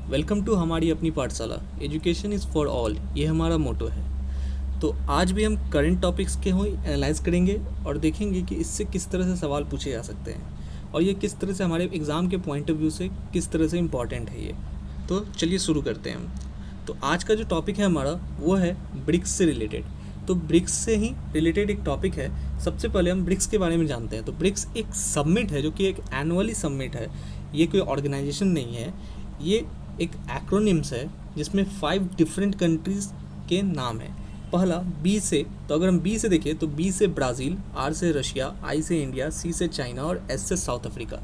Welcome to हमारी अपनी पाठशाला। एजुकेशन इज़ फॉर ऑल, ये हमारा मोटो है। तो आज भी हम करंट टॉपिक्स के हो एनालाइज करेंगे और देखेंगे कि इससे किस तरह से सवाल पूछे जा सकते हैं और ये किस तरह से हमारे एग्ज़ाम के पॉइंट ऑफ व्यू से किस तरह से इम्पॉर्टेंट है ये। तो चलिए शुरू करते हैं हम। तो आज का जो टॉपिक है हमारा वो है ब्रिक्स से रिलेटेड। तो ब्रिक्स से ही रिलेटेड एक टॉपिक है। सबसे पहले हम ब्रिक्स के बारे में जानते हैं। तो ब्रिक्स एक सबमिट है जो कि एक एनुअली सबमिट है। ये कोई ऑर्गेनाइजेशन नहीं है, ये एक एक्रोनिम्स है जिसमें 5 डिफरेंट कंट्रीज़ के नाम है। पहला बी से, तो अगर हम बी से देखें तो बी से ब्राज़ील, आर से रशिया, आई से इंडिया, सी से चाइना और एस से साउथ अफ्रीका।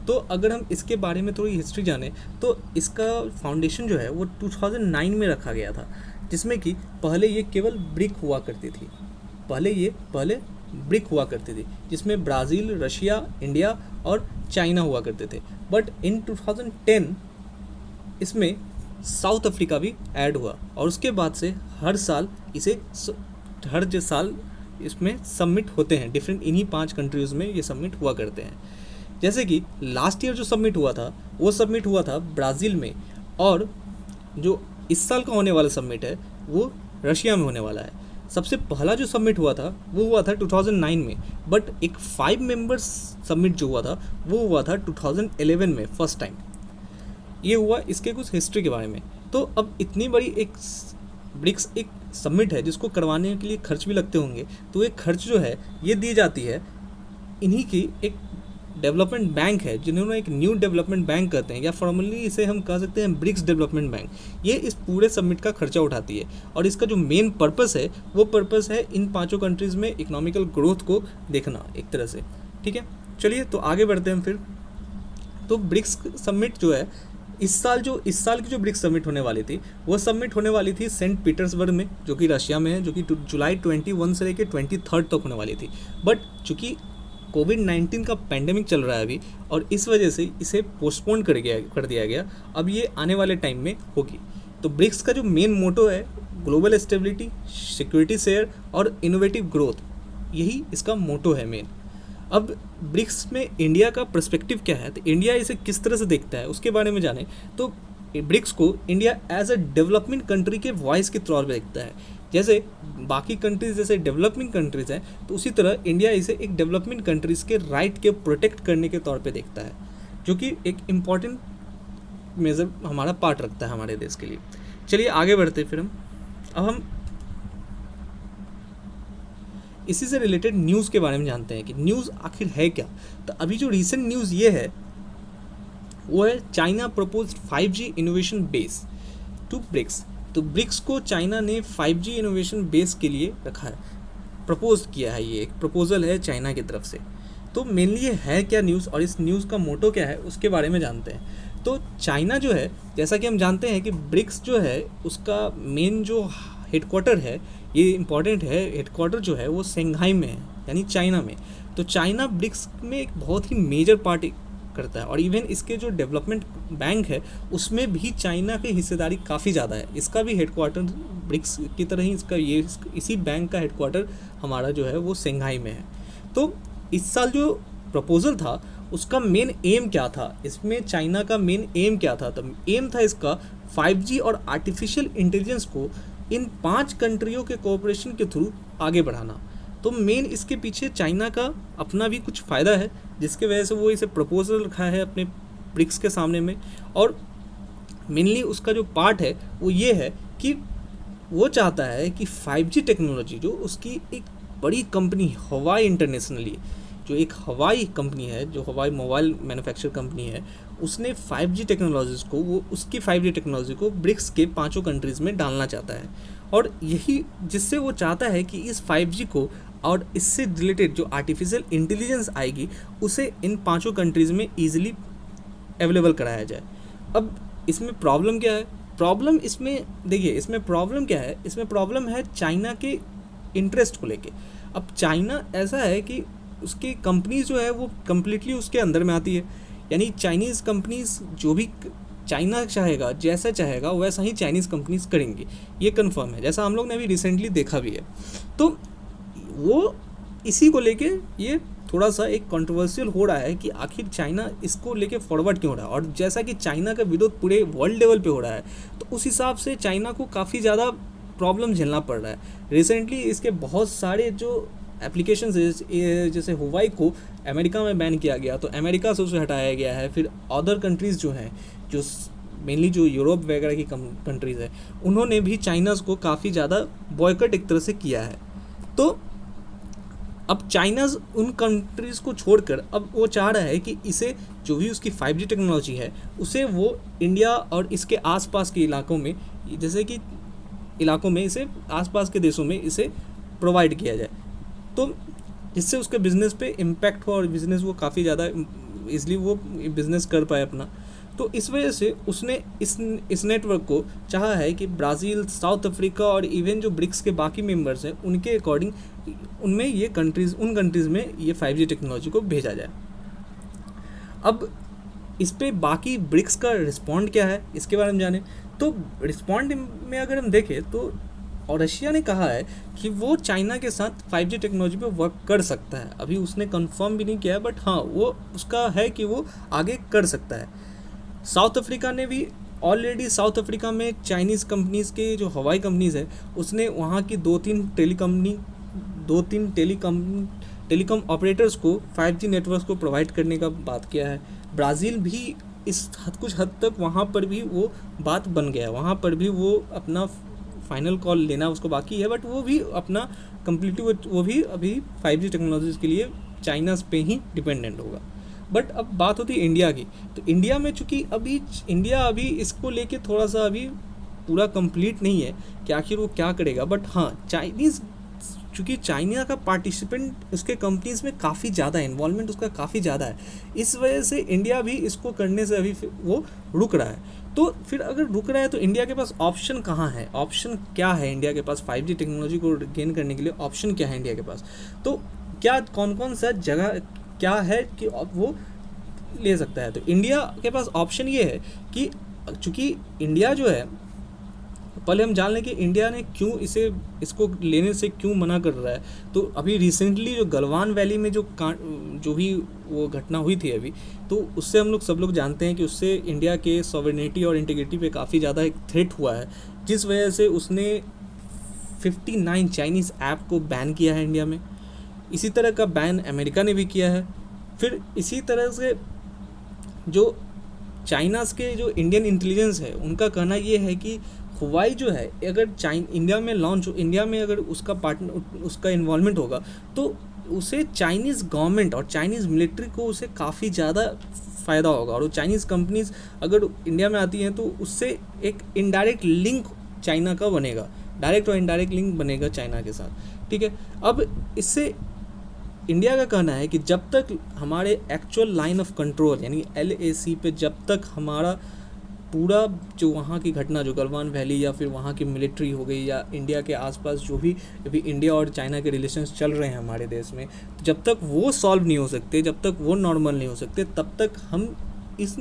तो अगर हम इसके बारे में थोड़ी हिस्ट्री जाने तो इसका फाउंडेशन जो है वो 2009 में रखा गया था, जिसमें कि पहले ये केवल ब्रिक हुआ करती थी। पहले ब्रिक हुआ करती थी जिसमें ब्राज़ील, रशिया, इंडिया और चाइना हुआ करते थे। बट इन 2010 इसमें साउथ अफ्रीका भी ऐड हुआ और उसके बाद से हर साल इसमें सबमिट होते हैं। डिफरेंट इन्हीं 5 कंट्रीज़ में ये सबमिट हुआ करते हैं। जैसे कि लास्ट ईयर जो सबमिट हुआ था वो सबमिट हुआ था ब्राज़ील में, और जो इस साल का होने वाला सबमिट है वो रशिया में होने वाला है। सबसे पहला जो सबमिट हुआ था वो हुआ था 2009 में, बट एक 5 मेंबर्स सबमिट जो हुआ था वो हुआ था 2011 में फर्स्ट टाइम। ये हुआ इसके कुछ हिस्ट्री के बारे में। तो अब इतनी बड़ी एक ब्रिक्स एक सबमिट है जिसको करवाने के लिए खर्च भी लगते होंगे, तो ये खर्च जो है ये दी जाती है इन्हीं की एक डेवलपमेंट बैंक है जिन्होंने एक न्यू डेवलपमेंट बैंक कहते हैं, या फॉर्मली इसे हम कह सकते हैं ब्रिक्स डेवलपमेंट बैंक। ये इस पूरे सबमिट का खर्चा उठाती है और इसका जो मेन पर्पस है वो पर्पस है इन 5 कंट्रीज़ में इकोनॉमिकल ग्रोथ को देखना एक तरह से। ठीक है, चलिए तो आगे बढ़ते हैं फिर। तो ब्रिक्स सबमिट जो है इस साल की जो ब्रिक्स सबमिट होने वाली थी वो सबमिट होने वाली थी सेंट पीटर्सबर्ग में, जो कि रशिया में है, जो कि जुलाई 21 से लेकर 23 तक होने वाली थी। बट चूँकि कोविड-19 का पेंडेमिक चल रहा है अभी, और इस वजह से इसे पोस्टपोन कर दिया गया। अब ये आने वाले टाइम में होगी। तो ब्रिक्स का जो मेन मोटो है ग्लोबल स्टेबिलिटी, सिक्योरिटी शेयर और इनोवेटिव ग्रोथ, यही इसका मोटो है मेन। अब ब्रिक्स में इंडिया का पर्सपेक्टिव क्या है, तो इंडिया इसे किस तरह से देखता है उसके बारे में जाने तो ब्रिक्स को India as a development country के वॉइस के तौर पर देखता है। जैसे बाकी कंट्रीज़ जैसे डेवलपिंग कंट्रीज़ हैं, तो उसी तरह इंडिया इसे एक डेवलपमेंट कंट्रीज़ के राइट के प्रोटेक्ट करने के तौर पे देखता है, जो कि एक इम्पॉर्टेंट मेजर हमारा पार्ट रखता है हमारे देश के लिए। चलिए आगे बढ़ते फिर हम इसी से रिलेटेड न्यूज़ के बारे में जानते हैं कि न्यूज़ आखिर है क्या। तो अभी जो रिसेंट न्यूज़ ये है वो है China proposed 5G innovation base to BRICS. तो ब्रिक्स को चाइना ने 5G इनोवेशन बेस के लिए रखा है, प्रपोज किया है। ये एक प्रपोजल है चाइना की तरफ से। तो मेनली ये है क्या न्यूज़ और इस न्यूज़ का मोटो क्या है उसके बारे में जानते हैं। तो चाइना जो है, जैसा कि हम जानते हैं कि ब्रिक्स जो है उसका मेन जो हेडक्वार्टर है, ये इम्पॉर्टेंट है, हेडक्वार्टर जो है वो शंघाई में है, यानी चाइना में। तो चाइना ब्रिक्स में एक बहुत ही मेजर पार्ट करता है, और इवन इसके जो डेवलपमेंट बैंक है उसमें भी चाइना की हिस्सेदारी काफ़ी ज़्यादा है। इसका भी हेडक्वार्टर ब्रिक्स की तरह ही इसी बैंक का हेडक्वार्टर हमारा जो है वो शंघाई में है। तो इस साल जो प्रपोज़ल था उसका मेन एम क्या था, इसमें चाइना का मेन एम क्या था, तो एम था इसका 5G और आर्टिफिशियल इंटेलिजेंस को इन 5 कंट्रियों के कोऑपरेशन के थ्रू आगे बढ़ाना। तो मेन इसके पीछे चाइना का अपना भी कुछ फ़ायदा है, जिसके वजह से वो इसे प्रपोजल रखा है अपने ब्रिक्स के सामने में। और मेनली उसका जो पार्ट है वो ये है कि वो चाहता है कि 5G टेक्नोलॉजी जो उसकी एक बड़ी कंपनी हवाई इंटरनेशनली, जो एक हवाई कंपनी है, जो हवाई मोबाइल मैन्युफैक्चर कंपनी है, उसने 5G टेक्नोलॉजीज़ को उसकी 5G टेक्नोलॉजी को ब्रिक्स के 5 कंट्रीज़ में डालना चाहता है। और यही जिससे वो चाहता है कि इस 5G को और इससे रिलेटेड जो आर्टिफिशियल इंटेलिजेंस आएगी उसे इन 5 कंट्रीज़ में ईजिली अवेलेबल कराया जाए। अब इसमें प्रॉब्लम क्या है, प्रॉब्लम इसमें देखिए, इसमें प्रॉब्लम क्या है, इसमें प्रॉब्लम है चाइना के इंटरेस्ट को लेके। अब चाइना ऐसा है कि उसकी कंपनीज जो है वो कम्प्लीटली उसके अंदर में आती है, यानी चाइनीज़ कंपनीज जो भी चाइना चाहेगा, जैसा चाहेगा वैसा ही चाइनीज़ कंपनीज करेंगी, ये कंफर्म है, जैसा हम लोग ने अभी रिसेंटली देखा भी है। तो वो इसी को लेके ये थोड़ा सा एक कंट्रोवर्शियल हो रहा है कि आखिर चाइना इसको लेके फॉरवर्ड क्यों हो रहा है, और जैसा कि चाइना का विरोध पूरे वर्ल्ड लेवल पे हो रहा है तो उस हिसाब से चाइना को काफ़ी ज़्यादा प्रॉब्लम झेलना पड़ रहा है। रिसेंटली इसके बहुत सारे जो एप्लीकेशंस जैसे हुवाई को अमेरिका में बैन किया गया तो अमेरिका से उसे हटाया गया है। फिर अदर कंट्रीज़ जो हैं, जो मेनली जो यूरोप वगैरह की कंट्रीज़ है, उन्होंने भी चाइनाज़ को काफ़ी ज़्यादा बॉयकट एक तरह से किया है। तो अब चाइनाज़ उन कंट्रीज़ को छोड़कर अब वो चाह रहा है कि इसे जो भी उसकी 5G टेक्नोलॉजी है उसे वो इंडिया और इसके आसपास के इलाकों में, जैसे कि इलाकों में इसे आसपास के देशों में इसे प्रोवाइड किया जाए, तो जिससे उसके बिज़नेस पे इम्पैक्ट हो और बिज़नेस वो काफ़ी ज़्यादा ईज़िली वो बिज़नेस कर पाए अपना। तो इस वजह से उसने इस नेटवर्क को चाहा है कि ब्राज़ील, साउथ अफ्रीका और इवन जो ब्रिक्स के बाकी मेंबर्स हैं उनके अकॉर्डिंग उनमें ये कंट्रीज़, उन कंट्रीज़ में ये 5G टेक्नोलॉजी को भेजा जाए। अब इस पे बाकी ब्रिक्स का रिस्पॉन्ड क्या है इसके बारे में जाने, तो रिस्पॉन्ड में अगर हम देखें तो और रशिया ने कहा है कि वो चाइना के साथ 5G टेक्नोलॉजी पे वर्क कर सकता है। अभी उसने कंफर्म भी नहीं किया है बट हाँ वो उसका है कि वो आगे कर सकता है। साउथ अफ्रीका ने भी ऑलरेडी, साउथ अफ्रीका में चाइनीज़ कंपनीज़ के जो हवाई कंपनीज़ है उसने वहाँ की दो तीन टेलीकॉम ऑपरेटर्स को 5G नेटवर्क्स को प्रोवाइड करने का बात किया है। ब्राज़ील भी कुछ हद तक वहाँ पर भी वो बात बन गया है, वहाँ पर भी वो अपना फाइनल कॉल लेना उसको बाकी है बट वो भी अपना कम्प्लीटली वो भी अभी 5G टेक्नोलॉजीज़ के लिए चाइना पे ही डिपेंडेंट होगा। बट अब बात होती है इंडिया की, तो इंडिया में चूँकि इंडिया अभी इसको लेके थोड़ा सा अभी पूरा कंप्लीट नहीं है कि आखिर वो क्या करेगा। बट हाँ चूँकि चाइना का पार्टिसिपेंट उसके कंपनीज़ में काफ़ी ज़्यादा है, इन्वॉल्वमेंट उसका काफ़ी ज़्यादा है, इस वजह से इंडिया भी इसको करने से अभी वो रुक रहा है। तो फिर अगर रुक रहा है तो इंडिया के पास ऑप्शन कहाँ है, ऑप्शन क्या है इंडिया के पास 5G टेक्नोलॉजी को गेन करने के लिए ऑप्शन क्या है इंडिया के पास, तो क्या कौन सा जगह क्या है कि वो ले सकता है। तो इंडिया के पास ऑप्शन ये है कि चूँकि इंडिया जो है, पहले हम जान लें कि इंडिया ने क्यों इसको लेने से क्यों मना कर रहा है। तो अभी रिसेंटली जो गलवान वैली में जो भी वो घटना हुई थी अभी, तो उससे हम लोग सब लोग जानते हैं कि उससे इंडिया के सॉवरेनिटी और इंटीग्रिटी पे काफ़ी ज़्यादा एक थ्रेट हुआ है, जिस वजह से उसने 59 चाइनीज़ ऐप को बैन किया है इंडिया में। इसी तरह का बैन अमेरिका ने भी किया है। फिर इसी तरह से जो चाइनाज़ के जो इंडियन इंटेलिजेंस है उनका कहना ये है कि हुवाई जो है अगर इंडिया में अगर उसका इन्वॉल्वमेंट होगा तो उसे चाइनीज़ गवर्नमेंट और चाइनीज़ मिलिट्री को उसे काफ़ी ज़्यादा फ़ायदा होगा। और वो चाइनीज़ कंपनीज़ अगर इंडिया में आती हैं तो उससे एक इनडायरेक्ट लिंक चाइना का बनेगा, डायरेक्ट और इनडायरेक्ट लिंक बनेगा चाइना के साथ, ठीक है। अब इससे इंडिया का कहना है कि जब तक हमारे एक्चुअल लाइन ऑफ कंट्रोल यानी LAC पे जब तक हमारा पूरा जो वहाँ की घटना जो गलवान वैली या फिर वहाँ की मिलिट्री हो गई या इंडिया के आसपास जो भी अभी इंडिया और चाइना के रिलेशंस चल रहे हैं हमारे देश में, तो जब तक वो सॉल्व नहीं हो सकते, जब तक वो नॉर्मल नहीं हो सकते, तब तक हम इस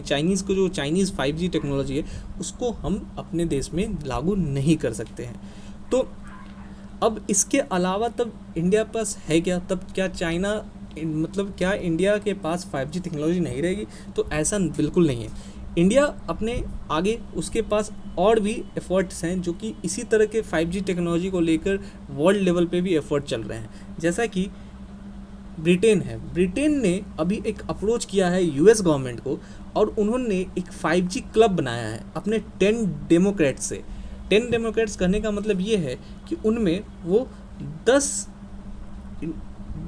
चाइनीज़ को जो चाइनीज़ 5G टेक्नोलॉजी है उसको हम अपने देश में लागू नहीं कर सकते हैं। तो अब इसके अलावा तब इंडिया पास है क्या, तब क्या क्या इंडिया के पास 5G टेक्नोलॉजी नहीं रहेगी? तो ऐसा बिल्कुल नहीं है। इंडिया अपने आगे उसके पास और भी एफर्ट्स हैं जो कि इसी तरह के 5G टेक्नोलॉजी को लेकर वर्ल्ड लेवल पे भी एफर्ट चल रहे हैं। जैसा कि ब्रिटेन ने अभी एक अप्रोच किया है US गवर्नमेंट को और उन्होंने एक 5G क्लब बनाया है अपने 10 डेमोक्रेट्स से। 10 डेमोक्रेट्स कहने का मतलब ये है कि उनमें वो 10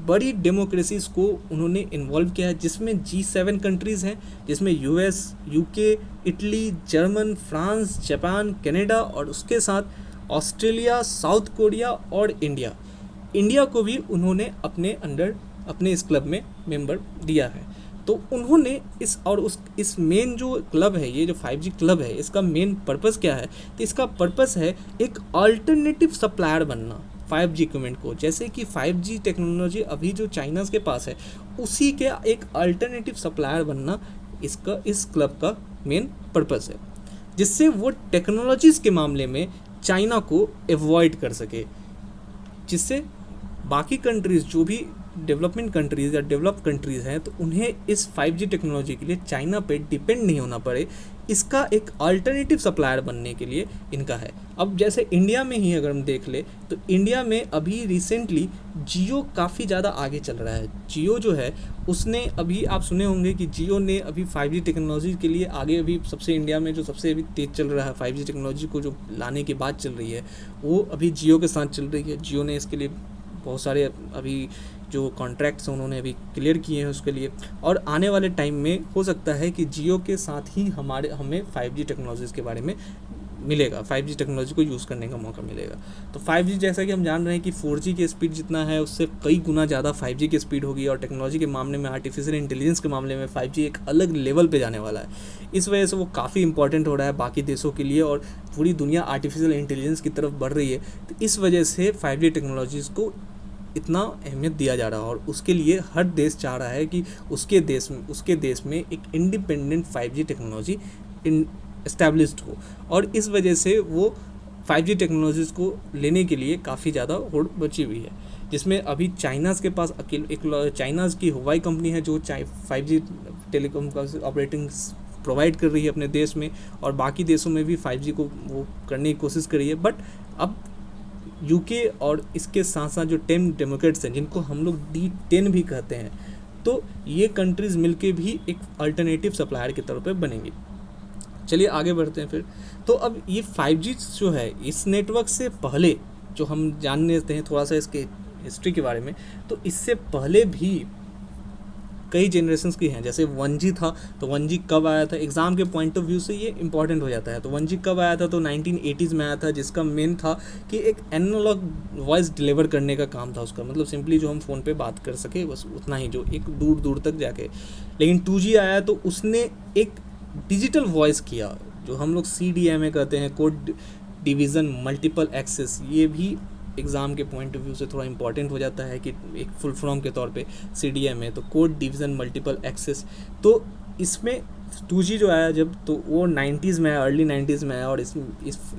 बड़ी डेमोक्रेसीज़ को उन्होंने इन्वॉल्व किया है, जिसमें G7 कंट्रीज़ हैं, जिसमें US, UK, Italy, German, France, Japan, Canada और उसके साथ ऑस्ट्रेलिया, साउथ कोरिया और इंडिया को भी उन्होंने अपने इस क्लब में मेंबर दिया है। तो उन्होंने इस मेन जो क्लब है, ये जो 5G क्लब है, इसका मेन पर्पस क्या है? तो इसका पर्पस है एक अल्टरनेटिव सप्लायर बनना 5G इक्विपमेंट को। जैसे कि 5G टेक्नोलॉजी अभी जो चाइना के पास है उसी के एक अल्टरनेटिव सप्लायर बनना इस क्लब का मेन पर्पस है, जिससे वो टेक्नोलॉजीज़ के मामले में चाइना को अवॉइड कर सके, जिससे बाकी कंट्रीज़ जो भी डेवलपमेंट कंट्रीज़ या डेवलप कंट्रीज़ हैं तो उन्हें इस 5G टेक्नोलॉजी के लिए चाइना पे डिपेंड नहीं होना पड़े, इसका एक अल्टरनेटिव सप्लायर बनने के लिए इनका है। अब जैसे इंडिया में ही अगर हम देख ले तो इंडिया में अभी रिसेंटली जियो काफ़ी ज़्यादा आगे चल रहा है। जियो जो है उसने अभी, आप सुने होंगे कि जियो ने अभी 5G टेक्नोलॉजी के लिए आगे, अभी सबसे इंडिया में जो सबसे अभी तेज़ चल रहा है 5G टेक्नोलॉजी को जो लाने की बात चल रही है वो अभी जियो के साथ चल रही है। जियो ने इसके लिए बहुत सारे अभी जो कॉन्ट्रैक्ट्स हैं उन्होंने अभी क्लियर किए हैं उसके लिए, और आने वाले टाइम में हो सकता है कि जियो के साथ ही हमें 5G टेक्नोलॉजीज़ के बारे में मिलेगा, 5G टेक्नोलॉजी को यूज़ करने का मौका मिलेगा। तो 5G जैसा कि हम जान रहे हैं कि 4G की स्पीड जितना है उससे कई गुना ज़्यादा 5G की स्पीड होगी, और टेक्नोलॉजी के मामले में, आर्टिफिशियल इंटेलिजेंस के मामले में 5G एक अलग लेवल पे जाने वाला है। इस वजह से वो काफ़ी इंपॉर्टेंट हो रहा है बाकी देशों के लिए, और पूरी दुनिया आर्टिफिशियल इंटेलिजेंस की तरफ बढ़ रही है। तो इस वजह से 5G टेक्नोलॉजीज़ को इतना अहमियत दिया जा रहा है, और उसके लिए हर देश चाह रहा है कि उसके देश में एक इंडिपेंडेंट 5G टेक्नोलॉजी इस्टेब्लिश्ड हो, और इस वजह से वो 5G टेक्नोलॉजीज़ को लेने के लिए काफ़ी ज़्यादा होड़ बची हुई है, जिसमें अभी चाइनाज़ के पास एक चाइनाज़ की हुआई कंपनी है जो 5G टेलीकॉम का ऑपरेटिंग प्रोवाइड कर रही है अपने देश में, और बाकी देशों में भी 5G को वो करने की कोशिश कर रही है। बट अब यूके और इसके साथ साथ जो 10 डेमोक्रेट्स हैं जिनको हम लोग D10 भी कहते हैं, तो ये कंट्रीज़ मिलके भी एक अल्टरनेटिव सप्लायर के तौर पे बनेंगी। चलिए आगे बढ़ते हैं फिर। तो अब ये 5G जो है, इस नेटवर्क से पहले जो हम जान लेते हैं थोड़ा सा इसके हिस्ट्री के बारे में, तो इससे पहले भी कई जनरेशन्स की हैं। जैसे 1G था, तो 1G कब आया था, एग्ज़ाम के पॉइंट ऑफ व्यू से ये इंपॉर्टेंट हो जाता है। तो 1G कब आया था, तो 1980s में आया था, जिसका मेन था कि एक एनालॉग वॉइस डिलीवर करने का काम था उसका, मतलब सिंपली जो हम फ़ोन पे बात कर सके बस उतना ही, जो एक दूर दूर तक जाके। लेकिन 2G आया तो उसने एक डिजिटल वॉइस किया, जो हम लोग CDMA कहते हैं, कोड डिवीज़न मल्टीपल एक्सेस। ये भी एग्ज़ाम के पॉइंट ऑफ व्यू से थोड़ा इंपॉर्टेंट हो जाता है कि एक फुल फॉर्म के तौर पे CDMA, तो कोड डिवीज़न मल्टीपल एक्सेस। तो इसमें 2G जो आया जब, तो वो 90s में आया, अर्ली 90s में आया, और इस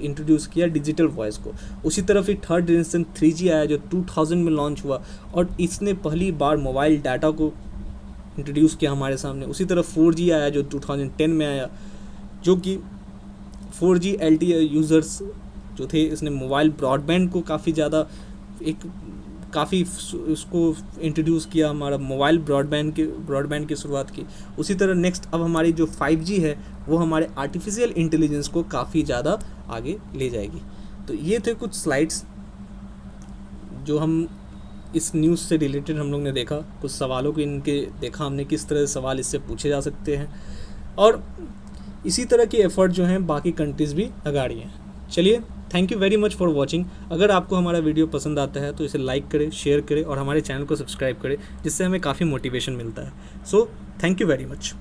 इंट्रोड्यूस किया डिजिटल वॉइस को। उसी तरह फिर थर्ड जनरेशन 3G आया जो 2000 में लॉन्च हुआ, और इसने पहली बार मोबाइल डाटा को इंट्रोड्यूस किया हमारे सामने। उसी तरह 4G आया जो 2010 में आया, जो कि 4G LTE यूज़र्स जो थे, इसने मोबाइल ब्रॉडबैंड को काफ़ी उसको इंट्रोड्यूस किया, हमारा मोबाइल ब्रॉडबैंड की शुरुआत की। उसी तरह नेक्स्ट अब हमारी जो 5G है वो हमारे आर्टिफिशियल इंटेलिजेंस को काफ़ी ज़्यादा आगे ले जाएगी। तो ये थे कुछ स्लाइड्स जो हम इस न्यूज़ से रिलेटेड हम लोग ने देखा, कुछ सवालों को इनके देखा हमने, किस तरह से सवाल इससे पूछे जा सकते हैं, और इसी तरह के एफर्ट जो हैं बाकी कंट्रीज़ भी लगा रही हैं। चलिए, thank you very much for watching. अगर आपको हमारा वीडियो पसंद आता है तो इसे लाइक करें, शेयर करें, और हमारे चैनल को सब्सक्राइब करें, जिससे हमें काफ़ी मोटिवेशन मिलता है। So thank you very much.